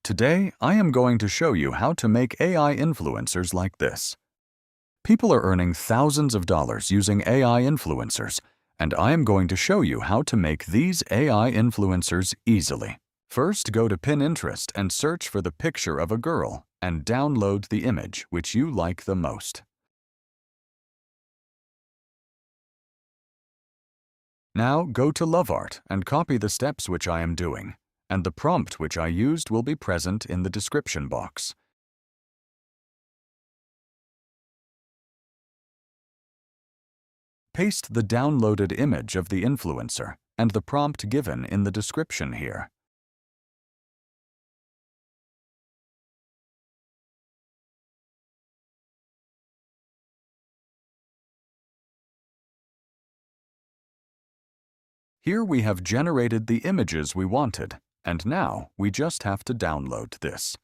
Today, I am going to show you how to make AI influencers like this. People are earning thousands of dollars using AI influencers, and I am going to show you how to make these AI influencers easily. First, go to Pinterest and search for the picture of a girl and download the image which you like the most. Now go to LoveArt and copy the steps which I am doing, and the prompt which I used will be present in the description box. Paste the downloaded image of the influencer and the prompt given in the description here. Here we have generated the images we wanted, and now we just have to download this.